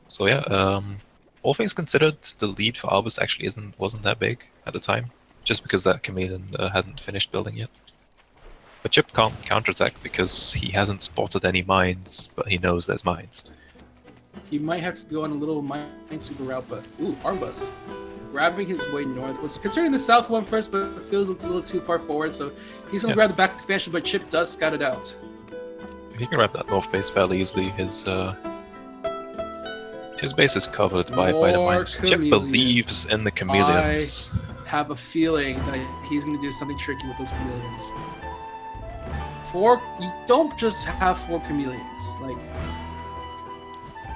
So yeah, all things considered, the lead for Arbuz actually wasn't that big at the time, just because that chameleon hadn't finished building yet. But Chip can't counterattack because he hasn't spotted any mines, but he knows there's mines. He might have to go on a little minesweeper route, but Arbuz. Grabbing his way north, was considering the south one first, but it feels it's a little too far forward, so he's going to grab the back expansion, but Chip does scout it out. He can grab that north base fairly easily. His base is covered by the mines. Chip believes in the chameleons. I have a feeling that he's going to do something tricky with those chameleons. You don't just have 4 chameleons. Like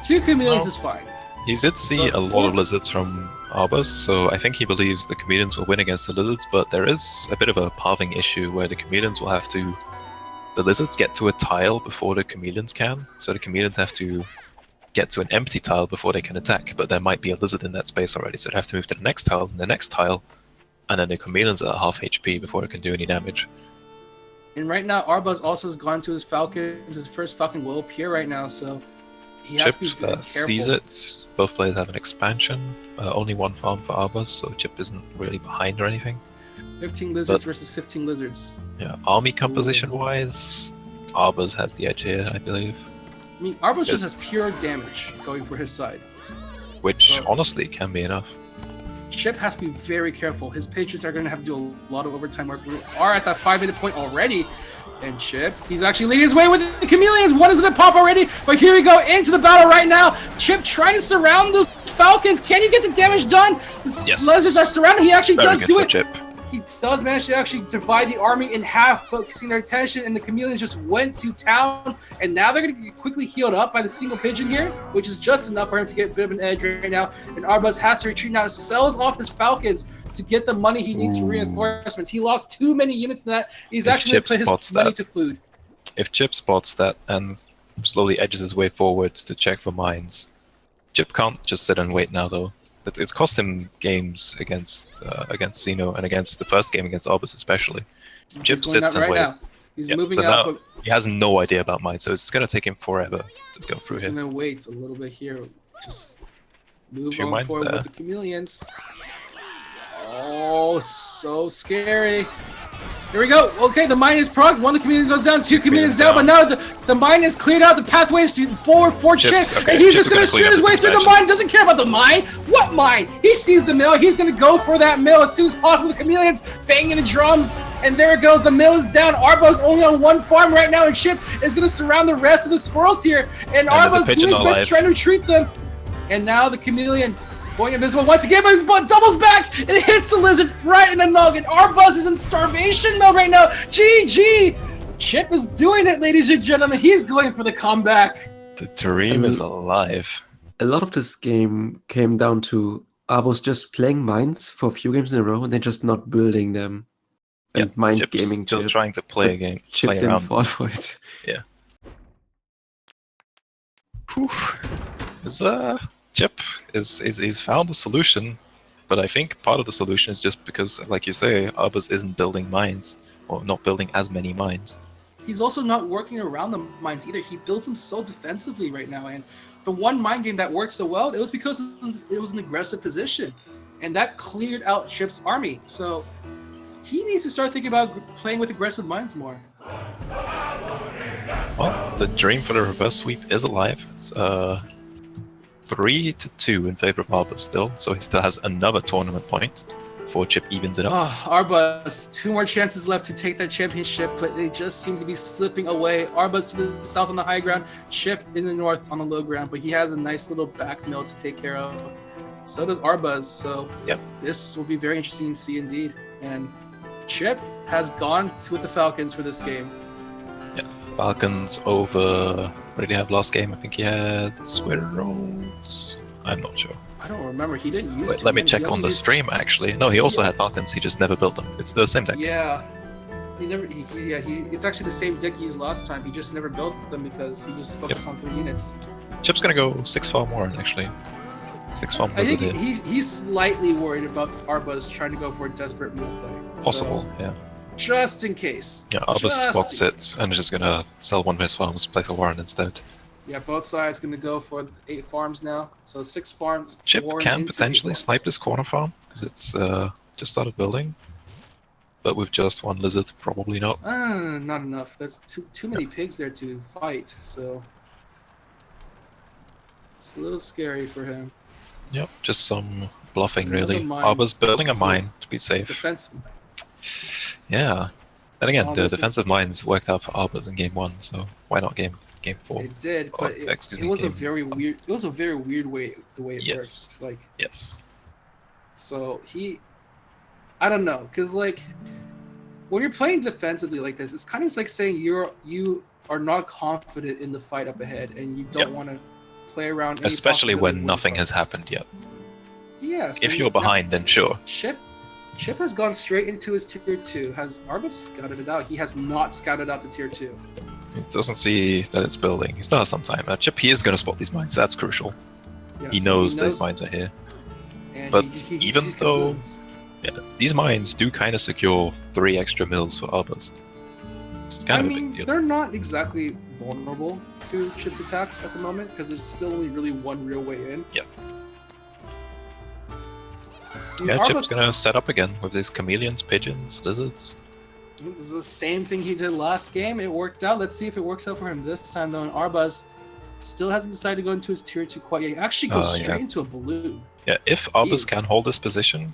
2 chameleons is fine. He did see a lot of lizards from Arbuz, so I think he believes the chameleons will win against the lizards, but there is a bit of a pathing issue where the chameleons will have to... The lizards get to a tile before the chameleons can, so the chameleons have to get to an empty tile before they can attack, but there might be a lizard in that space already, so they have to move to the next tile, and the next tile, and then the chameleons are at half HP before it can do any damage. And right now, Arbuz also has gone to his Falcons. His first Falcon will appear right now, so he has Chip to be very careful. sees it. Both players have an expansion. Only 1 farm for Arbuz, so Chip isn't really behind or anything. 15 lizards versus 15 lizards. Yeah, army composition-wise, Arbuz has the edge here, I believe. I mean, Arbuz just has pure damage going for his side. Which, honestly, can be enough. Chip has to be very careful. His Patriots are going to have to do a lot of overtime work. We are at that 5-minute point already. And Chip, he's actually leading his way with the chameleons. One is going to pop already, but here we go into the battle right now. Chip trying to surround those Falcons. Can he get the damage done? The Yes. lizards are surrounded. He actually does do it. Chip. He does manage to actually divide the army in half, focusing their attention, and the chameleons just went to town. And now they're going to get quickly healed up by the single pigeon here, which is just enough for him to get a bit of an edge right now. And Arbuz has to retreat now, sells off his Falcons to get the money he needs for reinforcements. He lost too many units in that. He's actually going to put his money to food. If Chip spots that and slowly edges his way forward to check for mines, Chip can't just sit and wait now, though. It's cost him games against Xeno and against the first game against Arbuz especially. Chip sits and waits. He's moving out, but he has no idea about mines, so it's going to take him forever to go through he's here. He's going to wait a little bit here. Just move Few on mines forward there. with the chameleons. Oh, so scary. Here we go. Okay, the mine is proc. One of the chameleons goes down, 2 chameleons down, but now the mine is cleared out. The pathways forward for Chip, okay, and he's Chip's just going to shoot his way through the mine. Doesn't care about the mine. What mine? He sees the mill. He's going to go for that mill as soon as possible. The chameleons banging the drums, and there it goes. The mill is down. Arbuz only on 1 farm right now, and Chip is going to surround the rest of the squirrels here. And Arbuz doing his best trying to retreat them. And now the chameleon going invisible once again, but doubles back and it hits the lizard right in the noggin. Arbuz is in starvation mode right now. GG! Chip is doing it, ladies and gentlemen. He's going for the comeback. The dream is alive. A lot of this game came down to Arbuz just playing mines for a few games in a row and then just not building them. And mind Chip's gaming still Chip. trying to play a game. Chip play didn't around. fall for it. Yeah. Whew. Chip is found a solution, but I think part of the solution is just because, like you say, Arbuz isn't building mines, or not building as many mines. He's also not working around the mines either. He builds them so defensively right now, and the one mine game that worked so well, it was because it was an aggressive position, and that cleared out Chip's army. So he needs to start thinking about playing with aggressive mines more. Well, the dream for the reverse sweep is alive. It's 3-2 in favor of Arbuz still, so he still has another tournament point before Chip evens it up. Oh, Arbuz, 2 more chances left to take that championship, but they just seem to be slipping away. Arbuz to the south on the high ground, Chip in the north on the low ground, but he has a nice little back mill to take care of. So does Arbuz, so Yep. This will be very interesting to see indeed. And Chip has gone with the Falcons for this game. Yeah, Falcons over. What did he have last game? I think he had Squirrels. I'm not sure. I don't remember. He didn't use. Wait, let me check on the stream. Actually, no, he also had Falcons. He just never built them. It's the same deck. Yeah. He never. It's actually the same deck he used last time. He just never built them because he just focused on 3 units. Chip's gonna go 6 farm Warren actually. 6 farm I think Blizzard here. he's slightly worried about Arbuz trying to go for a desperate move play. Possible, yeah. Just in case. Yeah, Arbuz spots it and is just gonna sell one of his farms, place a Warren instead. Yeah, both sides gonna go for 8 farms now. So 6 farms. Chip Warren can into 8 potentially farms. snipe this corner farm because it's just started building, but with just 1 lizard, probably not. Not enough. There's too many pigs there to fight, so it's a little scary for him. Yep, just some bluffing Another really. mine. Arbuz building a mine to be safe. Defense. Yeah. Then again, Oh, the this is- defensive mines worked out for Arbuz in game 1, so why not game 4? It did, but excuse it me, was a game- very weird. It was a very weird way the way it Yes. worked. Like Yes. so I don't know, cause like when you're playing defensively like this, it's kind of like saying you are not confident in the fight up ahead, and you don't want to play around. Especially when nothing has happened yet. Yes. If you're behind, then sure. Chip has gone straight into his tier 2. Has Arbuz scouted it out? He has not scouted out the tier 2. He doesn't see that it's building. He still has some time. Chip, he is going to spot these mines. That's crucial. Yeah, he knows those mines are here. And but he even though these mines do kind of secure 3 extra mills for Arbuz. It's kind of a big deal. They're not exactly vulnerable to Chip's attacks at the moment because there's still only really one real way in. Yeah. Yeah, Chip's gonna set up again with his chameleons, pigeons, lizards. This is the same thing he did last game. It worked out. Let's see if it works out for him this time, though. And Arbuz still hasn't decided to go into his tier 2 quite yet. He actually goes straight into a balloon. Yeah, if Arbuz can hold this position,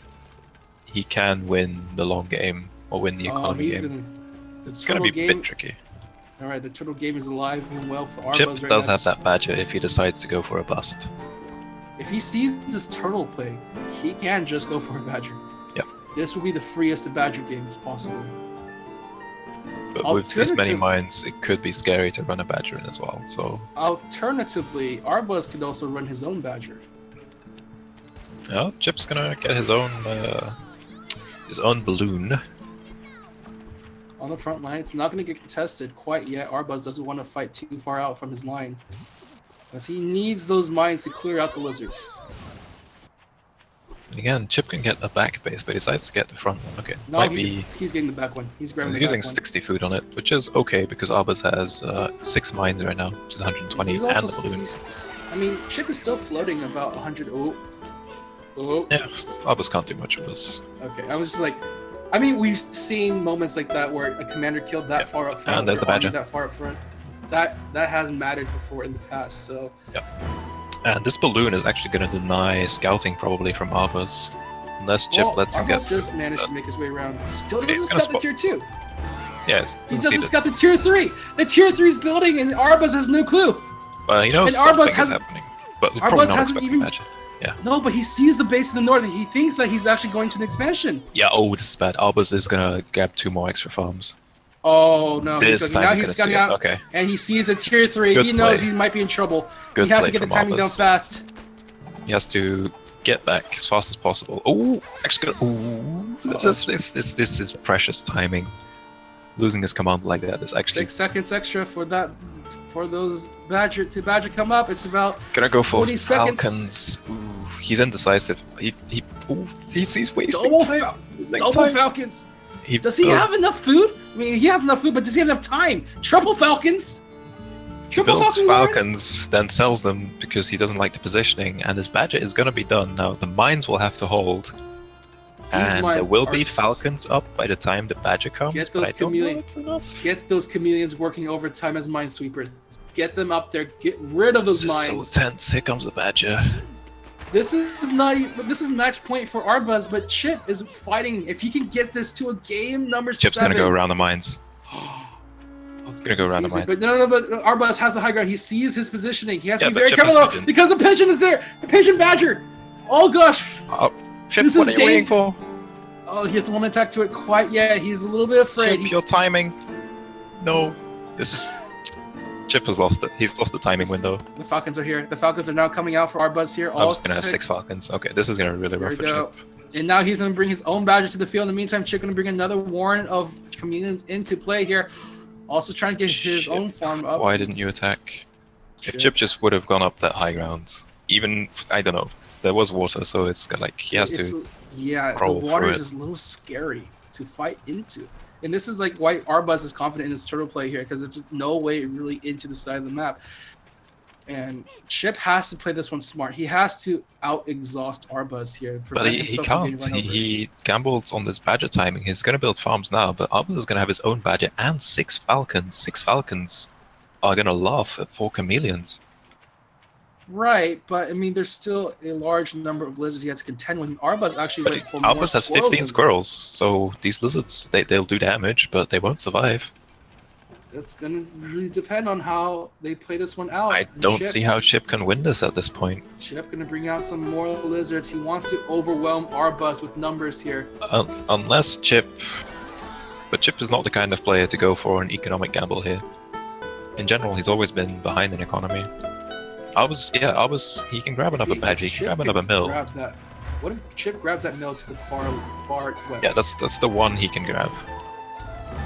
he can win the long game or win the economy game. It's gonna be a bit tricky. Alright, the turtle game is alive and well for Arbuz. Chip does have that badger if he decides to go for a bust. If he sees this turtle play, he can just go for a badger. Yeah. This will be the freest of badger games possible. But with this many mines, it could be scary to run a badger in as well. So alternatively, Arbuz could also run his own badger. Yeah, Chip's gonna get his own balloon. On the front line, it's not going to get contested quite yet. Arbuz doesn't want to fight too far out from his line, as he needs those mines to clear out the lizards. Again, Chip can get a back base, but he decides to get the front one. Okay, no, he's getting the back one. He's grabbing the back one. He's using 60 food on it, which is okay because Arbuz has 6 mines right now, which is 120, and the balloon. I mean, Chip is still floating about 100. Oh. Yeah, Arbuz can't do much of this. Okay, I was just like, I mean, we've seen moments like that where a commander killed that far up front. And there's the badger. That far up front. That has mattered before in the past. So. Yeah. And this balloon is actually going to deny scouting probably from Arbuz, unless Chip lets him get. Arbuz just managed to make his way around. Still doesn't scout the tier 2. Yes. He doesn't scout the tier 3. The tier 3 is building, and Arbuz has no clue. He knows something is happening, but we probably not expecting the badger. Yeah. No, but he sees the base in the north, and he thinks that he's actually going to an expansion. Yeah, this is bad. Arbuz is gonna grab 2 more extra farms. Oh, no. This time he's scouting out, okay. And he sees a tier 3. He knows he might be in trouble. He has to get the timing down fast. He has to get back as fast as possible. Oh, actually this is precious timing. Losing this command like that is actually 6 seconds extra for that. For those badger come up, it's about gonna go for 40 falcons. Ooh, he's indecisive. He's wasting time. Double falcons. Does he have enough food? I mean, he has enough food, but does he have enough time? Triple falcons. He builds falcons, then sells them because he doesn't like the positioning, and his badger is gonna be done. Now the mines will have to hold. And there will be falcons up by the time the badger comes, but I don't know it's enough. Get those chameleons working overtime as minesweepers. Get them up there. Get rid of those mines. This is so tense. Here comes the badger. This is match point for Arbuz, but Chip is fighting. If he can get this to a game number 7. Chip's gonna go around the mines. He's gonna go around the mines. But but Arbuz has the high ground. He sees his positioning. He has to be very careful though, because the pigeon is there. The pigeon badger. Oh gosh. Chip, what are you waiting for? Oh, he doesn't want to attack to it quite yet. He's a little bit afraid. Chip, your timing. No. Chip has lost it. He's lost the timing window. The falcons are here. The falcons are now coming out for Arbuz here. I'm just going to have 6 falcons. Okay, this is going to be really rough for Chip. And now he's going to bring his own badger to the field. In the meantime, Chip going to bring another warren of chameleons into play here. Also trying to get his own farm up. Why didn't you attack? If Chip just would have gone up that high ground, even, I don't know. There was water, so it's like he has to. Yeah, the water is just a little scary to fight into, and this is like why Arbuz is confident in his turtle play here because it's no way really into the side of the map. And Chip has to play this one smart. He has to out-exhaust Arbuz here. But he can't. He gambled on this badger timing. He's going to build farms now, but Arbuz is going to have his own badger and 6 falcons. 6 falcons are going to laugh at 4 chameleons. Right, but I mean, there's still a large number of lizards he has to contend with. Arbuz actually went for more Arbuz has 15 squirrels, so these lizards, they'll do damage, but they won't survive. That's going to really depend on how they play this one out. I don't see how Chip can win this at this point. Chip going to bring out some more lizards. He wants to overwhelm Arbuz with numbers here. Unless Chip But Chip is not the kind of player to go for an economic gamble here. In general, he's always been behind in economy. Arbuz, he can grab another badge, he can grab another mill. Grab that. What if Chip grabs that mill to the far west? Yeah, that's the one he can grab.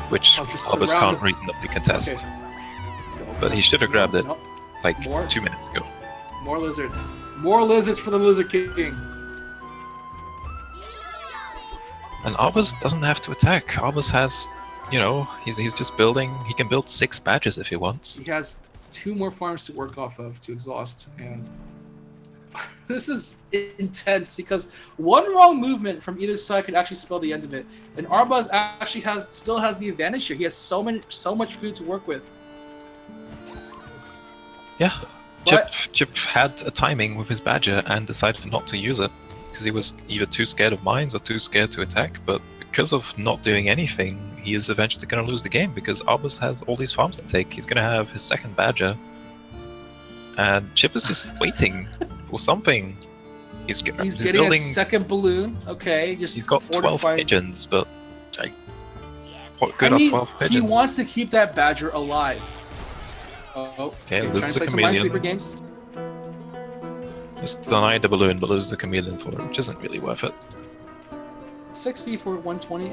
Which Arbuz can't reasonably contest. Okay. But he should have grabbed it, like, More? 2 minutes ago. More lizards. More lizards for the Lizard King. And Arbuz doesn't have to attack. Arbuz has, you know, he's just building. He can build 6 badges if he wants. He has 2 more farms to work off of to exhaust, and this is intense because one wrong movement from either side could actually spell the end of it. And Arbuz actually still has the advantage here. He has so much food to work with. Yeah, Chip had a timing with his badger and decided not to use it because he was either too scared of mines or too scared to attack. But because of not doing anything, he is eventually going to lose the game because Arbuz has all these farms to take. He's going to have his second badger, and Chip is just waiting for something. He's getting building a second balloon. Okay, he's got 12 pigeons, but like, what good are 12 pigeons? He wants to keep that badger alive. Oh, okay, trying to play some Minesweeper games. Just deny the balloon, but lose the chameleon for it, which isn't really worth it. 60 for 120.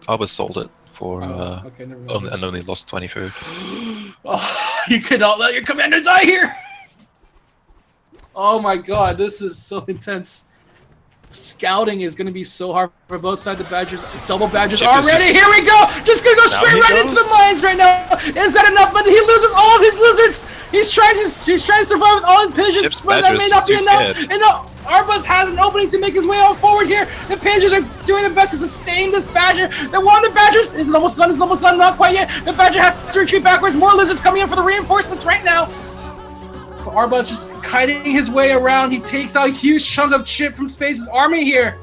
Arbuz sold it for okay, never mind. and only lost 20 food. Oh, you cannot let your commander die here! Oh my god, this is so intense. Scouting is going to be so hard for both sides of the Badgers. Double Badgers already. Here we go! Just going to go straight right into the mines right now. Is that enough? But he loses all of his lizards. He's trying to survive with all his pigeons, but that may not be enough. And Arbuz has an opening to make his way on forward here. The pigeons are doing their best to sustain this Badger. And one of the Badgers is almost gone. It's almost gone. Not quite yet. The Badger has to retreat backwards. More lizards coming in for the reinforcements right now. Arbuz just kiting his way around. He takes out a huge chunk of Chip from Space's army here.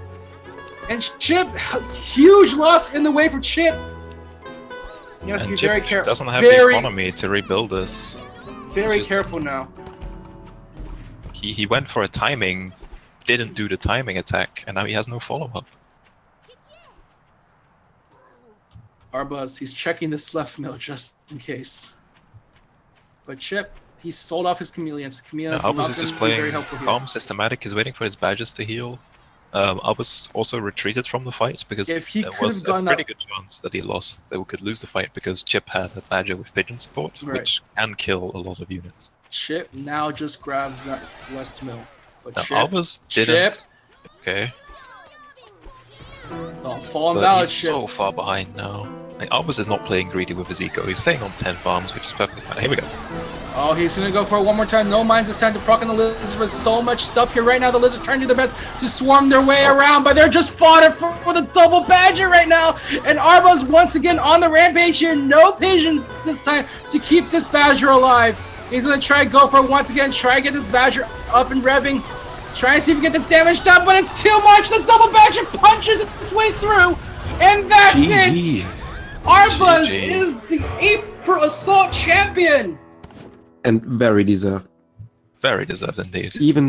And Chip, huge loss in the way for Chip. He has to be very careful. Doesn't have the economy to rebuild this. Very careful now. He went for a timing, didn't do the timing attack, and now he has no follow-up. Arbuz, he's checking this left mill just in case. But Chip, he sold off his chameleons. Arbuz is just playing calm, systematic. He's waiting for his badges to heal. Arbuz also retreated from the fight because there was a pretty good chance that he lost. They could lose the fight because Chip had a badger with pigeon support, which can kill a lot of units. Chip now just grabs that west mill. But Arbuz didn't. Okay. Don't fall down, he's so far behind now. Like, Arbuz is not playing greedy with his eco. He's staying on 10 farms, which is perfectly fine. Here we go. Oh, he's gonna go for it one more time. No mines this time to proc on the lizard with so much stuff here right now. The lizards trying to do their best to swarm their way around, but they're just fodder for the double badger right now. And Arbuz once again on the rampage here. No pigeons this time to keep this badger alive. He's gonna try to go for it once again. Try to get this badger up and revving. Try to see if he can get the damage done, but it's too much. The double badger punches its way through, and that's it. Arbuz is the April Assault champion. And very deserved. Very deserved indeed. Even